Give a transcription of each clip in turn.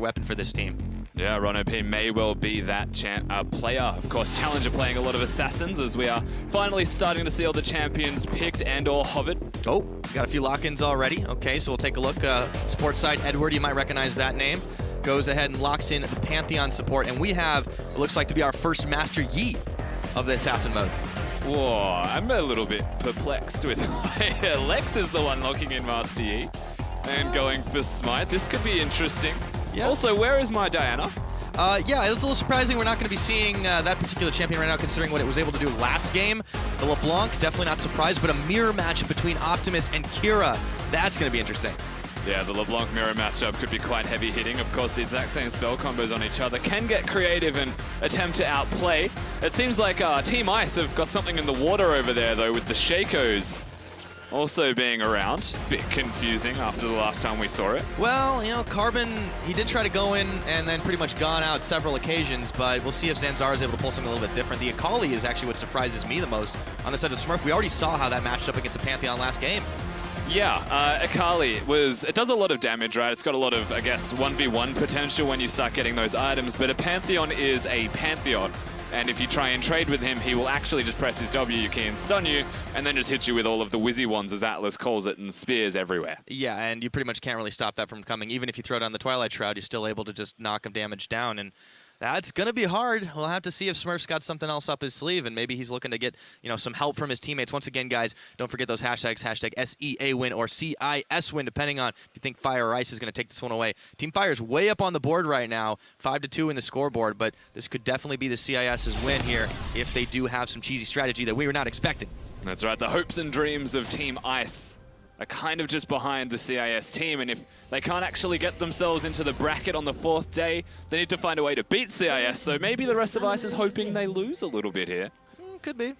weapon for this team. Yeah, Rono P may well be that player. Of course, Challenger playing a lot of Assassins as we are finally starting to see all the champions picked and or hovered. Oh, got a few lock-ins already. Okay, so we'll take a look. Support side, Edward, you might recognize that name. Goes ahead and locks in the Pantheon support, and we have what looks like to be our first Master Yi of the Assassin mode. Whoa, I'm a little bit perplexed with Lex is the one locking in Master Yi and going for Smite. This could be interesting. Yeah. Also, where is my Diana? Yeah, it's a little surprising we're not going to be seeing that particular champion right now, considering what it was able to do last game. The LeBlanc, definitely not surprised, but a mirror matchup between Optimus and Kira. That's going to be interesting. Yeah, the LeBlanc mirror matchup could be quite heavy hitting. Of course, the exact same spell combos on each other can get creative and attempt to outplay. It seems like Team Ice have got something in the water over there, though, with the Shakos also being around. Bit confusing after the last time we saw it. Well, you know, Carbon, he did try to go in and then pretty much gone out several occasions, but we'll see if Zanzara is able to pull something a little bit different. The Akali is actually what surprises me the most on the side of Smurf. We already saw how that matched up against the Pantheon last game. Yeah, Akali it does a lot of damage, right? It's got a lot of, I guess, 1v1 potential when you start getting those items, but a Pantheon is a Pantheon. And if you try and trade with him, he will actually just press his W key and stun you, and then just hit you with all of the whizzy ones, as Atlas calls it, and spears everywhere. Yeah, and you pretty much can't really stop that from coming. Even if you throw down the Twilight Shroud, you're still able to just knock him damage down, and that's going to be hard. We'll have to see if Smurf's got something else up his sleeve, and maybe he's looking to get, you know, some help from his teammates. Once again, guys, don't forget those hashtags, hashtag SEA win or CIS win, depending on if you think Fire or Ice is going to take this one away. Team Fire is way up on the board right now, 5-2 in the scoreboard, but this could definitely be the CIS's win here if they do have some cheesy strategy that we were not expecting. That's right. The hopes and dreams of Team Ice are kind of just behind the CIS team, and if they can't actually get themselves into the bracket on the 4th day, they need to find a way to beat CIS, so maybe the rest of Ice is hoping they lose a little bit here. Could be.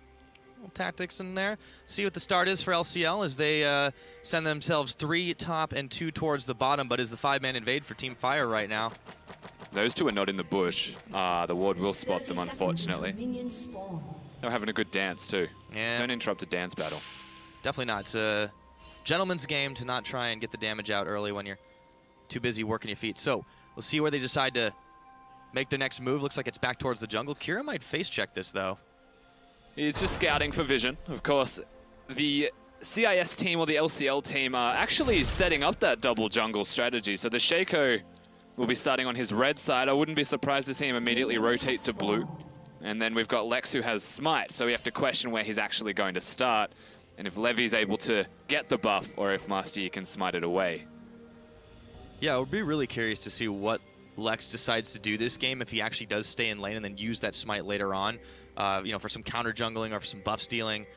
Little tactics in there. See what the start is for LCL as they send themselves 3 top and 2 towards the bottom, but is the 5-man invade for Team Fire right now. Those two are not in the bush. The ward will spot them, unfortunately. They're having a good dance, too. Yeah. Don't interrupt a dance battle. Definitely not. It's a gentleman's game to not try and get the damage out early when you're too busy working your feet. So we'll see where they decide to make their next move. Looks like it's back towards the jungle. Kira might face check this, though. He's just scouting for vision. Of course, the CIS team or the LCL team are actually setting up that double jungle strategy. So the Shaco will be starting on his red side. I wouldn't be surprised to see him immediately rotate to blue. And then we've got Lex who has Smite, so we have to question where he's actually going to start. And if Levy's able to get the buff, or if Master Yi can smite it away. Yeah, I would be really curious to see what Lex decides to do this game, if he actually does stay in lane and then use that smite later on, you know, for some counter jungling or for some buff stealing.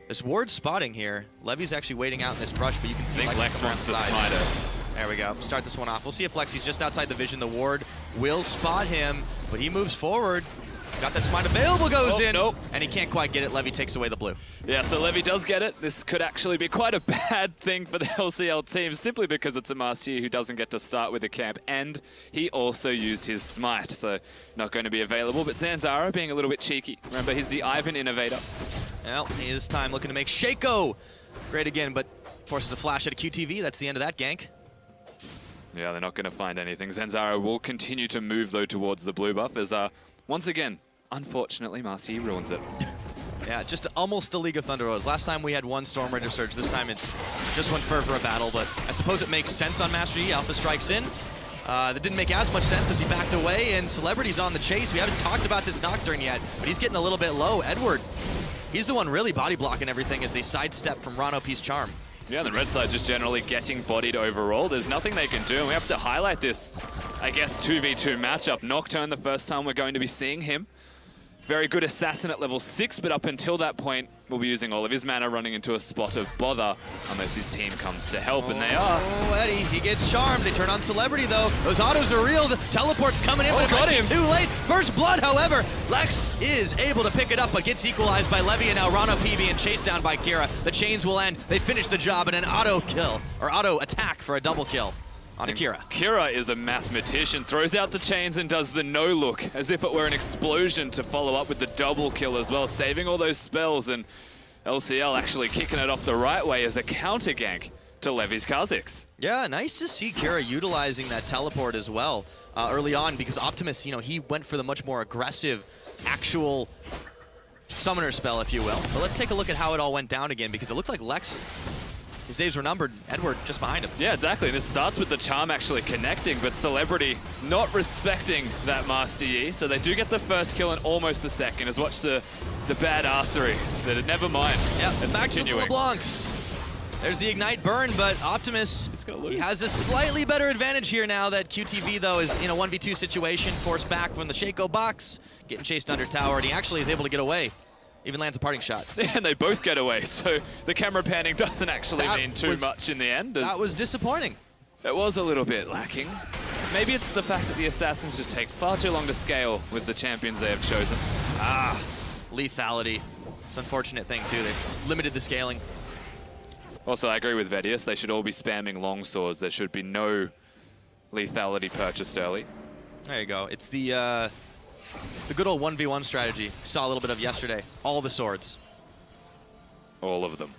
This ward spotting here. Levy's actually waiting out in this brush, but you can see Lex wants to smite it. There we go. Start this one off. We'll see if Lexi's just outside the vision. The ward will spot him, but he moves forward. He's got that smite available, goes in, and he can't quite get it. Levy takes away the blue. Yeah, so Levy does get it. This could actually be quite a bad thing for the LCL team, simply because it's a Master Yi who doesn't get to start with the camp, and he also used his smite, so not going to be available. But Zanzara being a little bit cheeky. Remember, he's the Ivan innovator. Well, he is time looking to make Shaco great again, but forces a flash at a QTV. That's the end of that gank. Yeah, they're not going to find anything. Zanzara will continue to move, though, towards the blue buff as, once again, unfortunately, Master Yi ruins it. Yeah, just almost the League of Thunder Roads. Last time we had one Storm Raider Surge. This time it's just one Fervor battle, but I suppose it makes sense on Master Yi. Alpha strikes in. That didn't make as much sense as he backed away, and Celebrity's on the chase. We haven't talked about this Nocturne yet, but he's getting a little bit low. Edward, he's the one really body blocking everything as they sidestep from Ron OP's charm. Yeah, the red side just generally getting bodied overall. There's nothing they can do, and we have to highlight this, I guess, 2v2 matchup. Nocturne, the first time we're going to be seeing him. Very good assassin at level 6, but up until that point, we'll be using all of his mana running into a spot of bother unless his team comes to help, and they are. Oh, Eddie, he gets charmed. They turn on Celebrity, though. Those autos are real. The teleport's coming in, but it might be too late. First blood, however, Lex is able to pick it up, but gets equalized by Levy, and now Rana P being chased down by Kira. The chains will end. They finish the job, and an auto kill, or auto attack for a double kill on Kira. Kira is a mathematician, throws out the chains and does the no-look, as if it were an explosion to follow up with the double kill as well, saving all those spells, and LCL actually kicking it off the right way as a counter gank to Levy's Kha'Zix. Yeah, nice to see Kira utilizing that teleport as well. early on because Optimus, you know, he went for the much more aggressive, actual summoner spell, if you will. But let's take a look at how it all went down again because it looked like Lex, his days were numbered. Edward just behind him. Yeah, exactly. This starts with the charm actually connecting, but Celebrity not respecting that Master Yi. So they do get the first kill in almost a second. As watch the badassery. That it never mind. Yep, it's back continuing. to the LeBlancs. There's the Ignite burn, but Optimus, he has a slightly better advantage here now that QTV, though, is in a 1v2 situation, forced back from the Shaco box, getting chased under tower, and he actually is able to get away. Even lands a parting shot. And they both get away, so the camera panning doesn't actually mean too much in the end. That was disappointing. It was a little bit lacking. Maybe it's the fact that the Assassins just take far too long to scale with the champions they have chosen. Lethality. It's an unfortunate thing, too. They've limited the scaling. Also, I agree with Vedius. They should all be spamming long swords. There should be no lethality purchased early. There you go. It's the good old 1v1 strategy. We saw a little bit of yesterday. All the swords. All of them.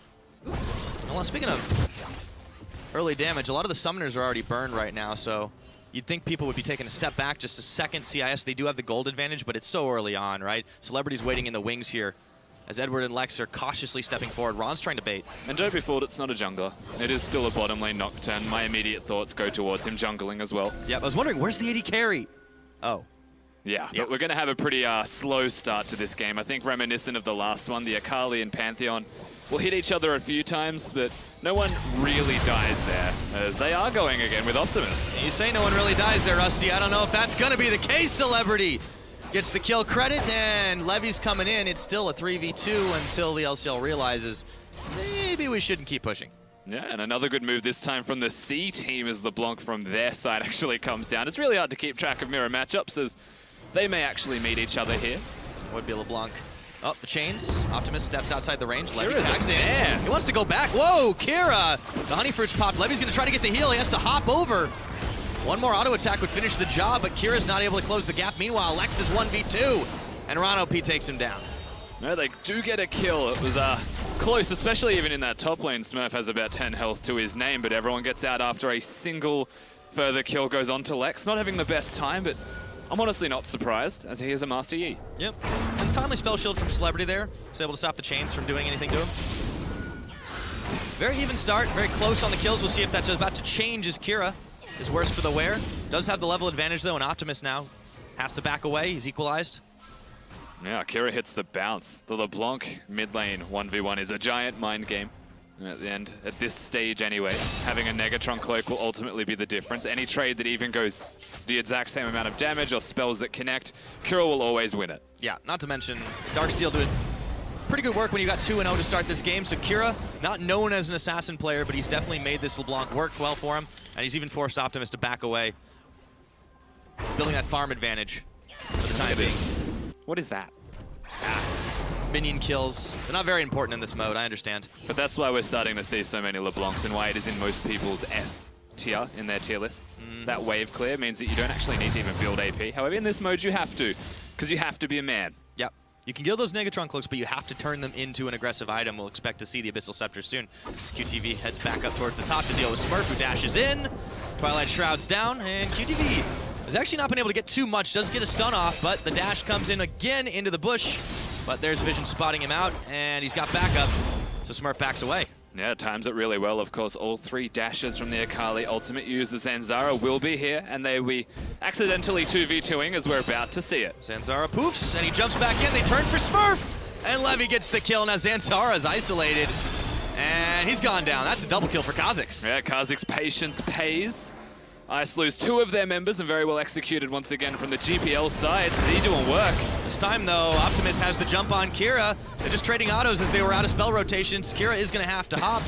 Well, speaking of early damage, a lot of the summoners are already burned right now, so you'd think people would be taking a step back just a second. CIS, they do have the gold advantage, but it's so early on, right? Celebrity's waiting in the wings here as Edward and Lex are cautiously stepping forward. Ron's trying to bait. And don't be fooled, it's not a jungler. It is still a bottom lane Nocturne. My immediate thoughts go towards him jungling as well. Yeah, I was wondering, where's the AD carry? Oh. Yeah, but we're going to have a pretty slow start to this game. I think reminiscent of the last one, the Akali and Pantheon will hit each other a few times, but no one really dies there, as they are going again with Optimus. You say no one really dies there, Rusty. I don't know if that's going to be the case. Celebrity gets the kill credit, and Levy's coming in. It's still a 3v2 until the LCL realizes maybe we shouldn't keep pushing. Yeah, and another good move this time from the C team as LeBlanc from their side actually comes down. It's really hard to keep track of mirror matchups as they may actually meet each other here. Would be LeBlanc. Oh, the chains. Optimus steps outside the range. Levy Kira's tags a in. man. He wants to go back. Whoa, Kira! The honey fruits popped. Levy's going to try to get the heal. He has to hop over. One more auto attack would finish the job, but Kira's not able to close the gap. Meanwhile, Lex is 1v2, and Rano P takes him down. No, they do get a kill. It was close, especially even in that top lane. Smurf has about 10 health to his name, but everyone gets out after a single further kill goes on to Lex. Not having the best time, but I'm honestly not surprised, as he is a Master Yi. Yep. And timely spell shield from Celebrity there. Was able to stop the chains from doing anything to him. Very even start, very close on the kills. We'll see if that's about to change as Kira is worse for the wear. Does have the level advantage, though, and Optimus now has to back away. He's equalized. Yeah, Kira hits the bounce. The LeBlanc mid lane 1v1 is a giant mind game. And at the end, at this stage anyway, having a Negatron cloak will ultimately be the difference. Any trade that even goes the exact same amount of damage or spells that connect, Kira will always win it. Yeah, not to mention, Darksteel did pretty good work when you got 2-0 to start this game. So Kira, not known as an assassin player, but he's definitely made this LeBlanc work well for him. And he's even forced Optimus to back away, building that farm advantage for the time being. What is that? Minion kills. They're not very important in this mode, I understand. But that's why we're starting to see so many LeBlancs and why it is in most people's S tier in their tier lists. That wave clear means that you don't actually need to even build AP. However, in this mode you have to, because you have to be a man. Yep. You can kill those Negatron cloaks, but you have to turn them into an aggressive item. We'll expect to see the Abyssal Scepter soon. As QTV heads back up towards the top to deal with Smurf, who dashes in. Twilight Shroud's down, and QTV has actually not been able to get too much. Does get a stun off, but the dash comes in again into the bush. But there's Vision spotting him out, and he's got backup, so Smurf backs away. Yeah, times it really well. Of course, all three dashes from the Akali ultimate user Zanzara will be here, and they will be accidentally 2v2ing as we're about to see it. Zanzara poofs, and he jumps back in. They turn for Smurf, and Levy gets the kill. Now Zanzara is isolated, and he's gone down. That's a double kill for Kha'Zix. Yeah, Kha'Zix patience pays. ICE lose two of their members, and very well executed once again from the GPL side. Z doing work. This time, though, Optimus has the jump on Kira. They're just trading autos as they were out of spell rotations. Kira is going to have to hop.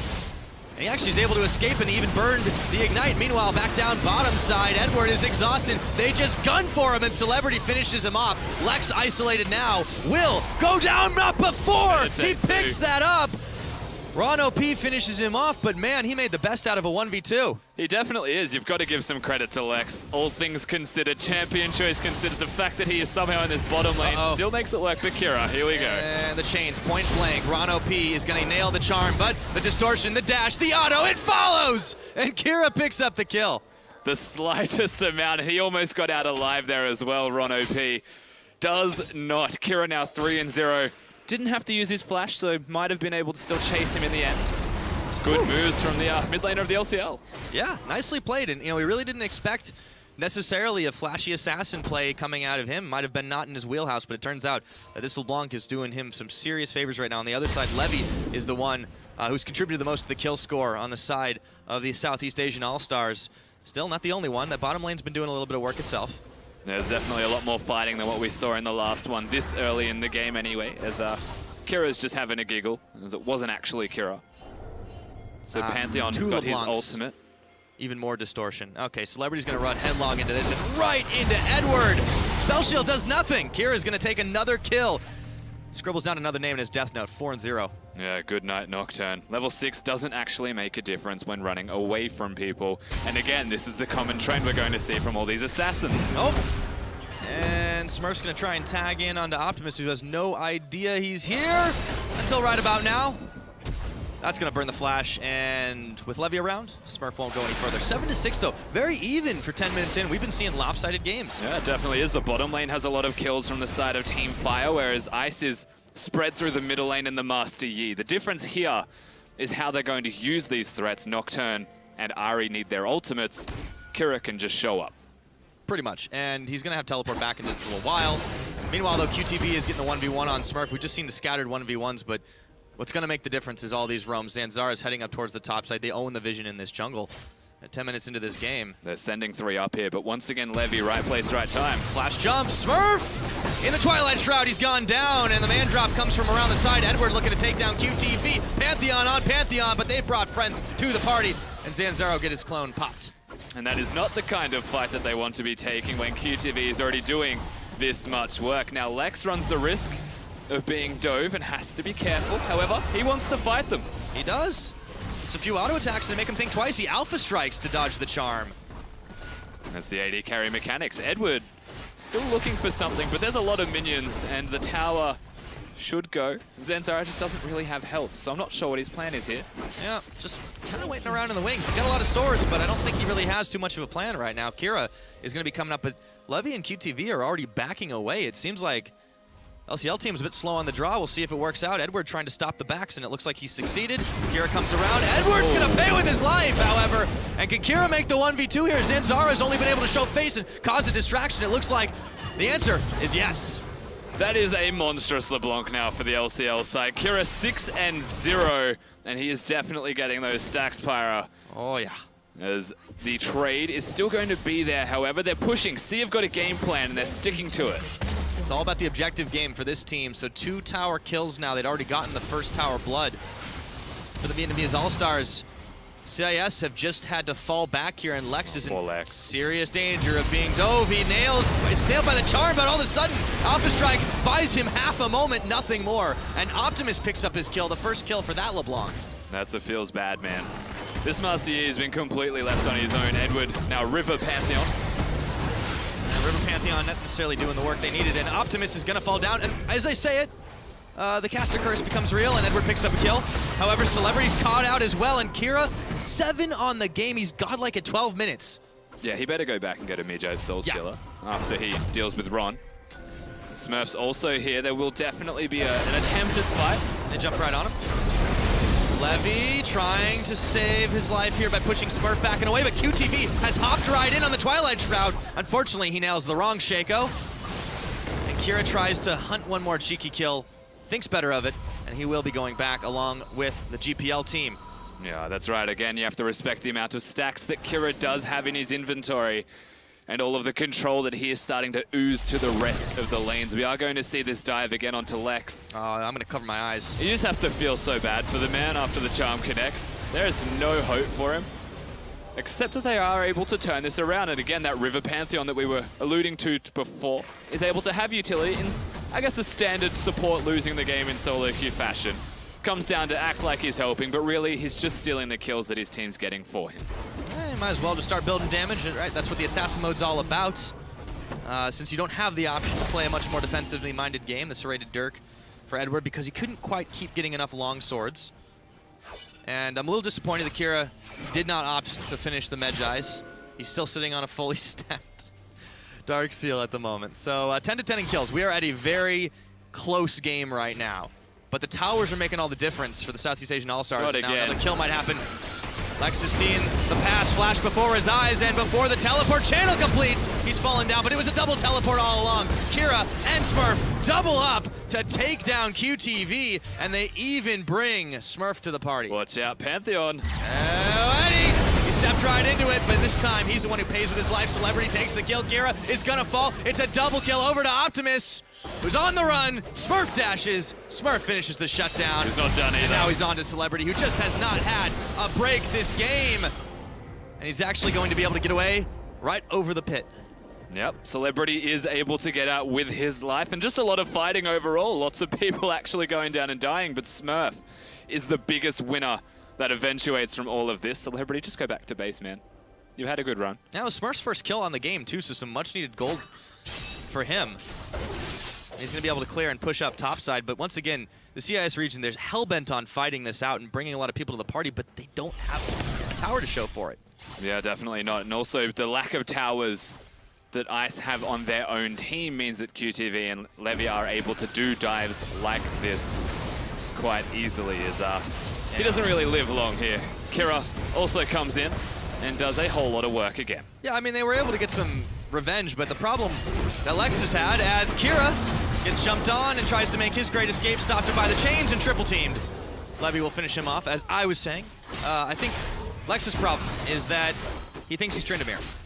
And he actually is able to escape and even burned the Ignite. Meanwhile, back down bottom side, Edward is exhausted. They just gun for him, and Celebrity finishes him off. Lex isolated now. Will go down, not before! He picks that up. Rano P finishes him off, but man, he made the best out of a 1v2. He definitely is. You've got to give some credit to Lex. All things considered, champion choice considered, the fact that he is somehow in this bottom lane still makes it work for Kira. Here we go. And the chains, point blank. Rano P is going to nail the charm, but the distortion, the dash, the auto, it follows! And Kira picks up the kill. the slightest amount. He almost got out alive there as well, Ron OP. Does not. Kira now 3-0. Didn't have to use his flash, so might have been able to still chase him in the end. Good moves from the mid laner of the LCL. Yeah, nicely played. And, we really didn't expect necessarily a flashy assassin play coming out of him. Might have been not in his wheelhouse, but it turns out that this LeBlanc is doing him some serious favors right now. On the other side, Levy is the one who's contributed the most to the kill score on the side of the Southeast Asian All-Stars. Still not the only one. That bottom lane's been doing a little bit of work itself. There's definitely a lot more fighting than what we saw in the last one, this early in the game anyway, as Kira's just having a giggle, as it wasn't actually Kira. So Pantheon has got his ultimate. Even more distortion. Okay, Celebrity's going to run headlong into this and right into Edward. Spell Shield does nothing. Kira's going to take another kill. Scribbles down another name in his death note, 4-0. Yeah, good night, Nocturne. Level 6 doesn't actually make a difference when running away from people. And again, this is the common trend we're going to see from all these assassins. Oh, and Smurf's going to try and tag in onto Optimus, who has no idea he's here until right about now. That's going to burn the flash, and with Levy around, Smurf won't go any further. 7-6, though. Very even for 10 minutes in. We've been seeing lopsided games. Yeah, it definitely is. The bottom lane has a lot of kills from the side of Team Fire, whereas Ice is spread through the middle lane and the Master Yi. The difference here is how they're going to use these threats. Nocturne and Ahri need their ultimates. Kira can just show up. Pretty much, and he's going to have teleport back in just a little while. Meanwhile, though, QTV is getting the 1v1 on Smurf. We've just seen the scattered 1v1s, but what's going to make the difference is all these roams. Zanzara is heading up towards the top side. They own the vision in this jungle. At 10 minutes into this game. They're sending 3 up here, but once again, Levy, right place, right time. Flash jump, Smurf! In the Twilight Shroud, he's gone down, and the man drop comes from around the side. Edward looking to take down QTV. Pantheon on Pantheon, but they brought friends to the party, and Zanzaro get his clone popped. And that is not the kind of fight that they want to be taking when QTV is already doing this much work. Now, Lex runs the risk of being dove and has to be careful. However, he wants to fight them. He does. It's a few auto attacks that make him think twice. He alpha strikes to dodge the charm. That's the AD carry mechanics. Edward still looking for something, but there's a lot of minions, and the tower should go. Zanzara just doesn't really have health, so I'm not sure what his plan is here. Yeah, just kind of waiting around in the wings. He's got a lot of swords, but I don't think he really has too much of a plan right now. Kira is going to be coming up, but Levy and QTV are already backing away. It seems like LCL team's a bit slow on the draw. We'll see if it works out. Edward trying to stop the backs, and it looks like he's succeeded. Kira comes around. Edward's going to pay with his life, however. And can Kira make the 1v2 here? Zanzara's only been able to show face and cause a distraction. It looks like the answer is yes. That is a monstrous LeBlanc now for the LCL side. Kira 6-0, and he is definitely getting those stacks, Pyra. Oh, yeah. As the trade is still going to be there. However, they're pushing. C have got a game plan, and they're sticking to it. It's all about the objective game for this team. So 2 tower kills now. They'd already gotten the first tower blood. For the Vietnamese All-Stars, CIS have just had to fall back here, and Lex is in serious danger of being dove. He it's nailed by the charm, but all of a sudden, Alpha Strike buys him half a moment, nothing more. And Optimus picks up his kill, the first kill for that LeBlanc. That's a feels bad, man. This Master Yi has been completely left on his own. Edward, now River Pantheon. River Pantheon not necessarily doing the work they needed, and Optimus is going to fall down. And as I say it, the caster curse becomes real, and Edward picks up a kill. However, Celebrity's caught out as well, and Kira, 7 on the game. He's godlike at 12 minutes. Yeah, he better go back and get a Mijo's Soul Stealer after he deals with Ron. Smurf's also here. There will definitely be an attempted fight. They jump right on him. Levy trying to save his life here by pushing Smurf back and away, but QTV has hopped right in on the Twilight Shroud. Unfortunately, he nails the wrong Shaco. And Kira tries to hunt one more cheeky kill, thinks better of it, and he will be going back along with the GPL team. Yeah, that's right. Again, you have to respect the amount of stacks that Kira does have in his inventory and all of the control that he is starting to ooze to the rest of the lanes. We are going to see this dive again onto Lex. I'm going to cover my eyes. You just have to feel so bad for the man after the charm connects. There is no hope for him, except that they are able to turn this around. And again, that River Pantheon that we were alluding to before is able to have utility in, I guess, a standard support losing the game in solo queue fashion. Comes down to act like he's helping, but really he's just stealing the kills that his team's getting for him. You might as well just start building damage, right? That's what the Assassin Mode's all about. Since you don't have the option to play a much more defensively minded game, the Serrated Dirk for Edward, because he couldn't quite keep getting enough long swords. And I'm a little disappointed that Kira did not opt to finish the Medjais. He's still sitting on a fully stacked Dark Seal at the moment. So 10-10 in kills. We are at a very close game right now. But the towers are making all the difference for the Southeast Asian AllStars. Now another kill might happen. Lex is seeing the pass flash before his eyes, and before the teleport channel completes, he's fallen down, but it was a double teleport all along. Kira and Smurf double up to take down QTV, and they even bring Smurf to the party. Watch out, Pantheon. Eddie! He stepped right into it, but this time he's the one who pays with his life. Celebrity takes the kill. Kira is gonna fall. It's a double kill over to Optimus, who's on the run. Smurf dashes. Smurf finishes the shutdown. He's not done either. And now he's on to Celebrity, who just has not had a break this game. And he's actually going to be able to get away right over the pit. Yep, Celebrity is able to get out with his life, and just a lot of fighting overall. Lots of people actually going down and dying, but Smurf is the biggest winner that eventuates from all of this. Celebrity, just go back to base, man. You've had a good run. Now Smurf's first kill on the game, too, so some much-needed gold for him. He's going to be able to clear and push up topside, but once again, the CIS region, they're hell-bent on fighting this out and bringing a lot of people to the party, but they don't have a tower to show for it. Yeah, definitely not. And also, the lack of towers that ICE have on their own team means that QTV and Levy are able to do dives like this quite easily. He doesn't really live long here. Kira also comes in and does a whole lot of work again. Yeah, I mean, they were able to get some revenge, but the problem that Lexus had, as Kira gets jumped on and tries to make his great escape, stopped him by the chains and triple teamed. Levy will finish him off, as I was saying. I think Lexus' problem is that he thinks he's Tryndamere.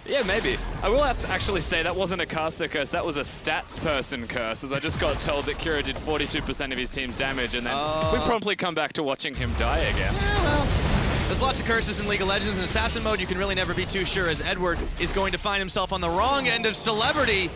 Yeah, maybe. I will have to actually say that wasn't a caster curse, that was a stats person curse, as I just got told that Kira did 42% of his team's damage, and then we promptly come back to watching him die again. Yeah, well, there's lots of curses in League of Legends. In Assassin Mode, you can really never be too sure, as Edward is going to find himself on the wrong end of Celebrity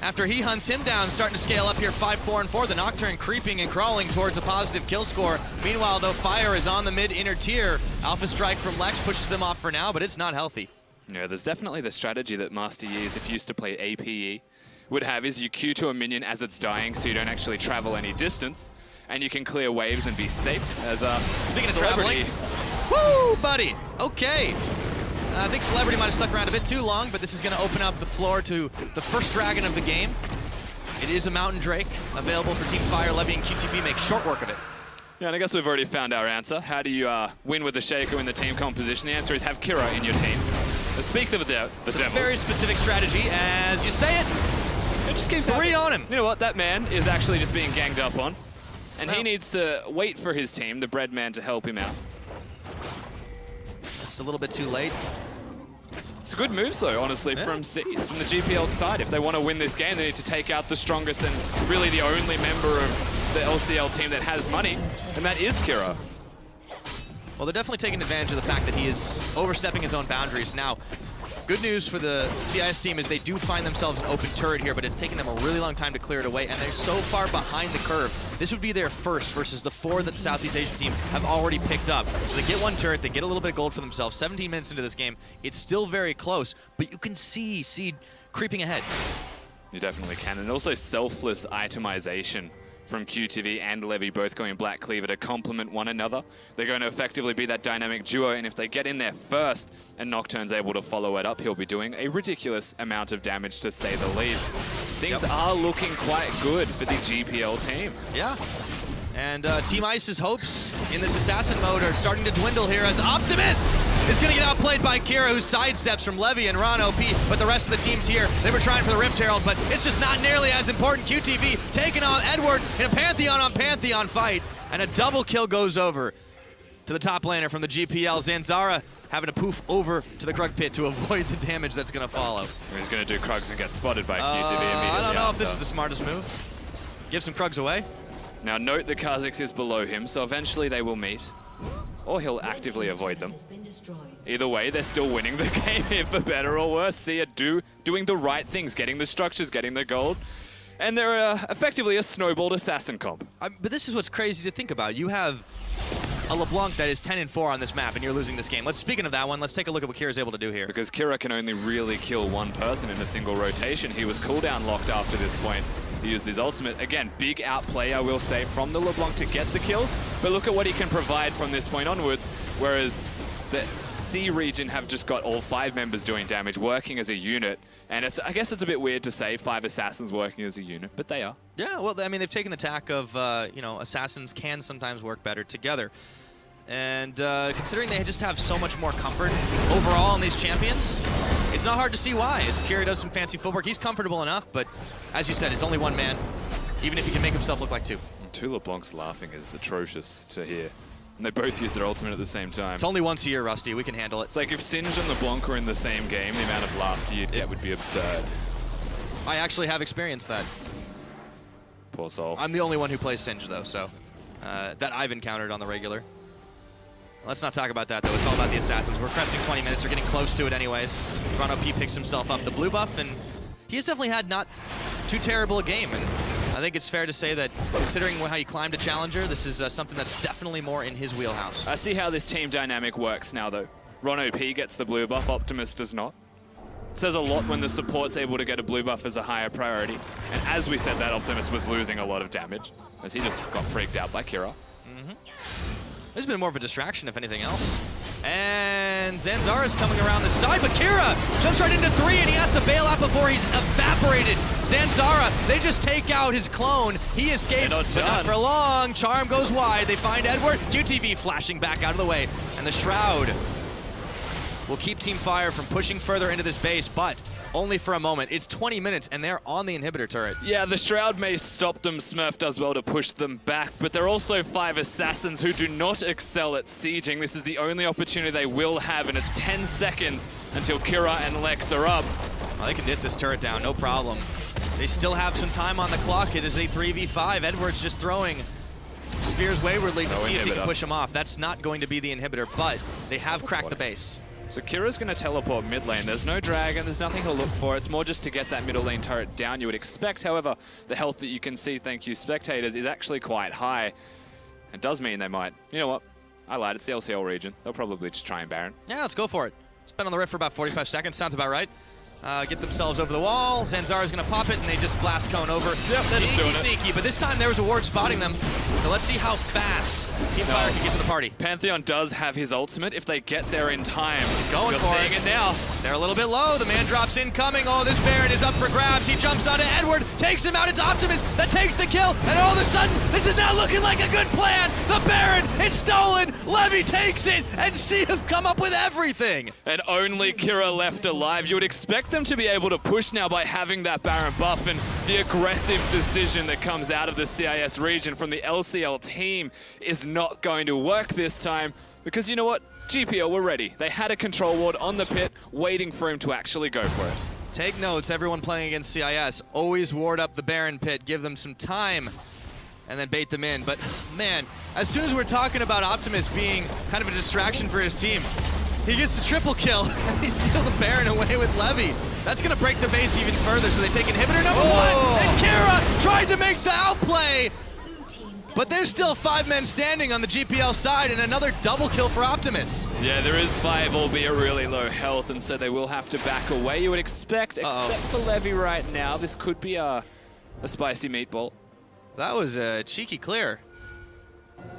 after he hunts him down, starting to scale up here 5-4-4. The Nocturne creeping and crawling towards a positive kill score. Meanwhile, though, Fire is on the mid-inner tier. Alpha Strike from Lex pushes them off for now, but it's not healthy. Yeah, there's definitely the strategy that Master Yi, if you used to play APE, would have is you Q to a minion as it's dying so you don't actually travel any distance, and you can clear waves and be safe as Speaking of traveling, woo, buddy, okay. I think Celebrity might have stuck around a bit too long, but this is going to open up the floor to the first dragon of the game. It is a Mountain Drake, available for Team Fire. Levy and QTV make short work of it. Yeah, and I guess we've already found our answer. How do you win with the Shaco in the team composition? The answer is have Kira in your team. Speak of the devil. It's a very specific strategy, as you say it. It just keeps 3 on him. You know what? That man is actually just being ganged up on, and he needs to wait for his team, the bread man, to help him out. Just a little bit too late. It's a good move, though, honestly, from the GPL side. If they want to win this game, they need to take out the strongest and really the only member of the LCL team that has money, and that is Kira. Well, they're definitely taking advantage of the fact that he is overstepping his own boundaries. Now, good news for the CIS team is they do find themselves an open turret here, but it's taken them a really long time to clear it away, and they're so far behind the curve. This would be their first versus the 4 that the Southeast Asian team have already picked up. So they get 1 turret, they get a little bit of gold for themselves. 17 minutes into this game, it's still very close, but you can see Seed creeping ahead. You definitely can, and also selfless itemization from QTV and Levy both going Black Cleaver to complement one another. They're going to effectively be that dynamic duo, and if they get in there first and Nocturne's able to follow it up, he'll be doing a ridiculous amount of damage, to say the least. Things are looking quite good for the GPL team. Yeah. And Team Ice's hopes in this Assassin Mode are starting to dwindle here, as Optimus is going to get outplayed by Kira, who sidesteps from Levy and Ron OP, but the rest of the teams here, they were trying for the Rift Herald, but it's just not nearly as important. QTV taking on Edward in a Pantheon on Pantheon fight, and a double kill goes over to the top laner from the GPL. Zanzara having to poof over to the Krug pit to avoid the damage that's going to follow. He's going to do Krugs and get spotted by QTV immediately. I don't know if this is the smartest move. Give some Krugs away. Now note that Kha'Zix is below him, so eventually they will meet. Or he'll actively avoid them. Either way, they're still winning the game here, for better or worse. Sia doing the right things, getting the structures, getting the gold. And they're effectively a snowballed assassin comp. But this is what's crazy to think about. You have a LeBlanc that is 10-4 on this map, and you're losing this game. Speaking of that one, let's take a look at what Kira's able to do here. Because Kira can only really kill one person in a single rotation. He was cooldown locked after this point. He used his ultimate. Again, big outplay, I will say, from the LeBlanc to get the kills. But look at what he can provide from this point onwards. Whereas the C region have just got all 5 members doing damage, working as a unit. And I guess it's a bit weird to say 5 assassins working as a unit, but they are. Yeah, well, I mean, they've taken the tack of, you know, assassins can sometimes work better together. And considering they just have so much more comfort overall in these champions, it's not hard to see why. As Kira does some fancy footwork, he's comfortable enough, but as you said, it's only 1 man, even if he can make himself look like 2. Two LeBlanc's laughing is atrocious to hear. And they both use their ultimate at the same time. It's only once a year, Rusty. We can handle it. It's like if Singed and LeBlanc were in the same game, the amount of laughter you'd get would be absurd. I actually have experienced that. Poor soul. I'm the only one who plays Singed, though, so that I've encountered on the regular. Let's not talk about that, though. It's all about the assassins. We're cresting 20 minutes. We're getting close to it anyways. Toronto P picks himself up the blue buff, and he has definitely had not too terrible a game. And I think it's fair to say that, considering how he climbed a challenger, this is something that's definitely more in his wheelhouse. I see how this team dynamic works now, though. Rono P gets the blue buff, Optimus does not. It says a lot when the support's able to get a blue buff as a higher priority. And as we said, that Optimus was losing a lot of damage, as he just got freaked out by Kira. There's been more of a distraction, if anything else. And Zanzara's coming around the side, but Kira jumps right into 3, and he has to bail out before he's evaporated. Zanzara, they just take out his clone. He escapes, but not for long. Charm goes wide. They find Edward. QTV flashing back out of the way. And the Shroud will keep Team Fire from pushing further into this base, but only for a moment. It's 20 minutes, and they're on the inhibitor turret. Yeah, the Shroud may stop them. Smurf does well to push them back, but there are also 5 assassins who do not excel at sieging. This is the only opportunity they will have, and it's 10 seconds until Kira and Lex are up. Well, they can hit this turret down, no problem. They still have some time on the clock. It is a 3v5. Edwards just throwing spears waywardly to see if he can push him off. That's not going to be the inhibitor, but they have cracked the base. So Kira's going to teleport mid lane. There's no dragon, there's nothing to look for. It's more just to get that middle lane turret down. You would expect, however, the health that you can see, thank you spectators, is actually quite high. It does mean they might. You know what? I lied, it's the LCL region. They'll probably just try and Baron. Yeah, let's go for it. It's been on the rift for about 45 seconds, sounds about right. Get themselves over the wall. Zanzara's going to pop it, and they just blast cone over. Yep, Sneaky, but this time there was a ward spotting them. So let's see how fast Team Fire can get to the party. Pantheon does have his ultimate if they get there in time. He's going You're for seeing it now. They're a little bit low. The man drops incoming. Oh, this Baron is up for grabs. He jumps onto Edward, takes him out. It's Optimus that takes the kill, and all of a sudden, this is now looking like a good plan. The Baron, it's stolen. Levy takes it, and Sea have come up with everything. And only Kira left alive. You would expect them to be able to push now by having that Baron buff, and the aggressive decision that comes out of the CIS region from the LCL team is not going to work this time, because you know what? GPL were ready. They had a control ward on the pit waiting for him to actually go for it. Take notes, everyone playing against CIS. Always ward up the Baron pit, give them some time, and then bait them in. But man, as soon as we're talking about Optimus being kind of a distraction for his team, he gets the triple kill, and they steal the Baron away with Levy. That's going to break the base even further, so they take inhibitor number 1, and Kira tried to make the outplay, but there's still 5 men standing on the GPL side, and another double kill for Optimus. Yeah, there is 5, albeit really low health, and so they will have to back away, you would expect, except for Levy right now. This could be a spicy meatball. That was a cheeky clear.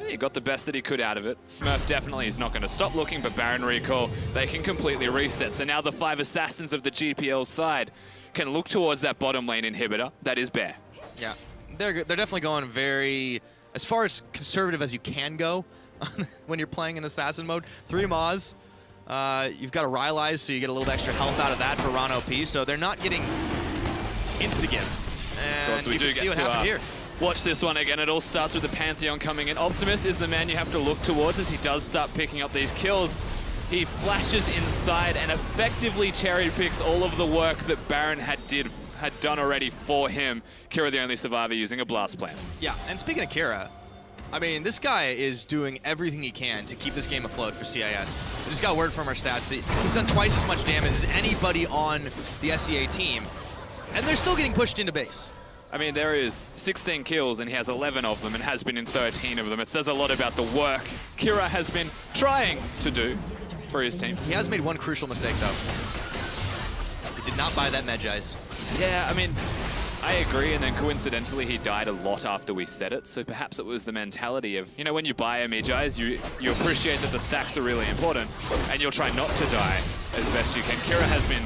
He got the best that he could out of it. Smurf definitely is not going to stop looking, but Baron recall, they can completely reset. So now the 5 assassins of the GPL side can look towards that bottom lane inhibitor. That is Bear. Yeah, they're definitely going very, as far as conservative as you can go when you're playing in Assassin mode. 3 Maws. You've got a Rylai's, so you get a little extra health out of that for Ron OP. So they're not getting insta-give. And so we do see what happened here. Watch this one again. It all starts with the Pantheon coming in. Optimus is the man you have to look towards as he does start picking up these kills. He flashes inside and effectively cherry picks all of the work that Baron had done already for him. Kira the only survivor using a blast plant. Yeah, and speaking of Kira, I mean, this guy is doing everything he can to keep this game afloat for CIS. We just got word from our stats that he's done twice as much damage as anybody on the SEA team, and they're still getting pushed into base. I mean, there is 16 kills and he has 11 of them and has been in 13 of them. It says a lot about the work Kira has been trying to do for his team. He has made one crucial mistake, though. He did not buy that Medjai's. Yeah, I mean, I agree, and then coincidentally, he died a lot after we said it, so perhaps it was the mentality of, you know, when you buy a Mejai's, you appreciate that the stacks are really important, and you'll try not to die as best you can. Kira has been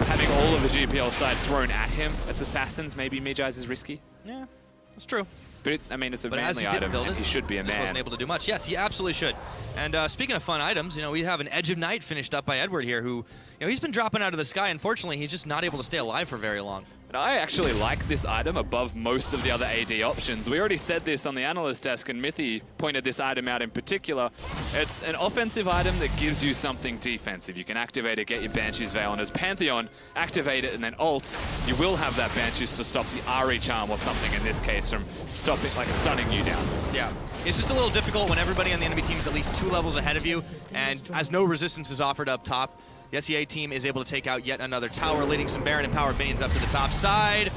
having all of the GPL side thrown at him. It's Assassins, maybe Mejai's is risky. Yeah, that's true. But I mean, it's a But as manly he didn't item, build and it, he should be a just man. wasn't able to do much. Yes, he absolutely should. And speaking of fun items, you know, we have an Edge of Night finished up by Edward here, who, you know, he's been dropping out of the sky. Unfortunately, he's just not able to stay alive for very long. And I actually like this item above most of the other AD options. We already said this on the analyst desk, and Mithy pointed this item out in particular. It's an offensive item that gives you something defensive. You can activate it, get your Banshee's Veil, and as Pantheon, activate it and then ult, you will have that Banshee's to stop the Ari charm or something in this case from stopping, like stunning you down. Yeah. It's just a little difficult when everybody on the enemy team is at least 2 levels ahead of you, and as no resistance is offered up top, the SEA team is able to take out yet another tower, leading some Baron and Power minions up to the top side.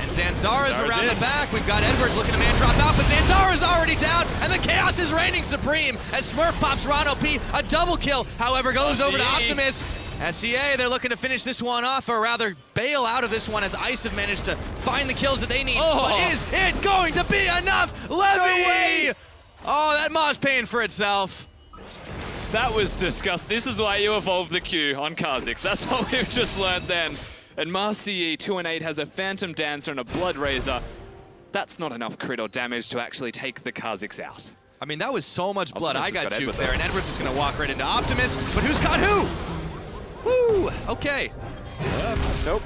And Zanzara's around the back. We've got Edwards looking to man drop out, but Zanzara's already down, and the chaos is reigning supreme as Smurf pops Ron OP. A double kill, however, goes over to Optimus. SEA, they're looking to finish this one off, or rather bail out of this one as ICE have managed to find the kills that they need. But is it going to be enough? Levy! Oh, that Maw's paying for itself. That was disgusting. This is why you evolved the Q on Kha'Zix. That's what we've just learned then. And Master Yi, 2-8, has a Phantom Dancer and a Blood Razor. That's not enough crit or damage to actually take the Kha'Zix out. I mean, that was so much blood. I got juked Edward there, and Edwards is going to walk right into Optimus, but who's caught who? Woo! Okay. Nope.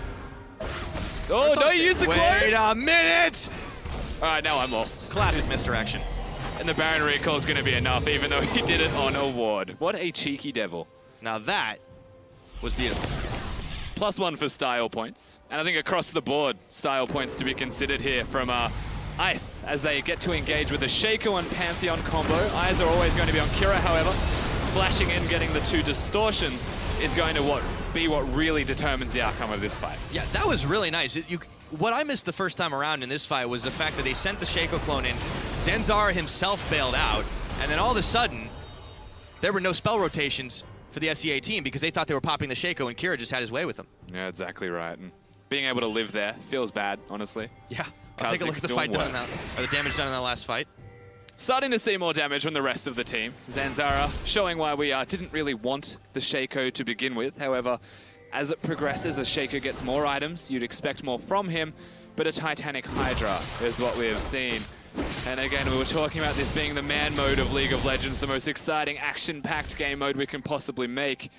Oh, no, you used the clone! Wait a minute! All right, now I'm lost. Classic misdirection. And the Baron recall is going to be enough, even though he did it on a ward. What a cheeky devil. Now that was beautiful. +1 for style points. And I think across the board, style points to be considered here from ICE as they get to engage with the Shaco and Pantheon combo. Eyes are always going to be on Kira, however. Flashing in, getting the 2 distortions is going to be what really determines the outcome of this fight. Yeah, that was really nice. What I missed the first time around in this fight was the fact that they sent the Shaco clone in, Zanzara himself bailed out, and then all of a sudden, there were no spell rotations for the SEA team because they thought they were popping the Shaco and Kira just had his way with them. Yeah, exactly right. And being able to live there feels bad, honestly. Yeah, I'll take a look at the fight done in that, or the damage done in that last fight. Starting to see more damage from the rest of the team. Zanzara showing why we didn't really want the Shaco to begin with. However, as it progresses, as Shaco gets more items, you'd expect more from him, but a Titanic Hydra is what we have seen. And again, we were talking about this being the man mode of League of Legends, the most exciting, action-packed game mode we can possibly make.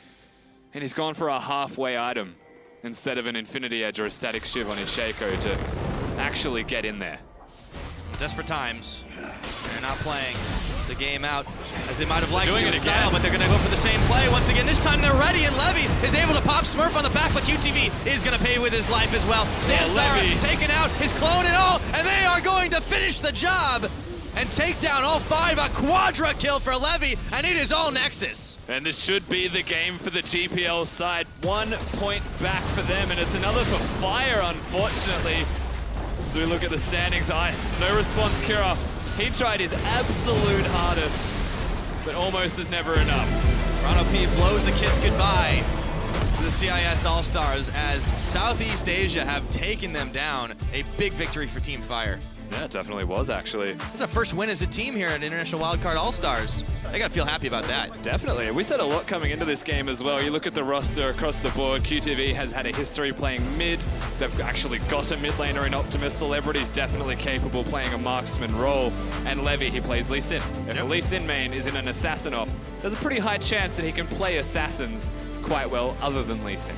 And he's gone for a halfway item instead of an Infinity Edge or a Static Shiv on his Shaco to actually get in there. Desperate times. They're not playing the game out as they might have liked doing it style, again. but they're going to go for the same play once again. This time they're ready, and Levy is able to pop Smurf on the back, but QTV is going to pay with his life as well. Zanzara taking out his clone and all, and they are going to finish the job and take down all 5. A quadra kill for Levy, and it is all Nexus. And this should be the game for the GPL side. 1 point back for them, and it's another for Fire, unfortunately. So we look at the standings, ICE. No response, Kira. He tried his absolute hardest, but almost is never enough. Ron OP blows a kiss goodbye to the CIS All-Stars as Southeast Asia have taken them down. A big victory for Team Fire. Yeah, it definitely was, actually. It's our first win as a team here at International Wildcard All-Stars. They gotta feel happy about that. Definitely. We said a lot coming into this game as well. You look at the roster across the board, QTV has had a history playing mid. They've actually got a mid laner in Optimus. Celebrity's definitely capable playing a marksman role. And Levy, he plays Lee Sin. If a Lee Sin main is in an assassin off, there's a pretty high chance that he can play assassins quite well other than Lee Sin.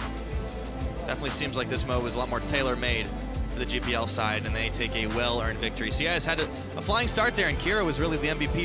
Definitely seems like this mode was a lot more tailor-made for the GPL side, and they take a well-earned victory. CIS had a flying start there, and Kira was really the MVP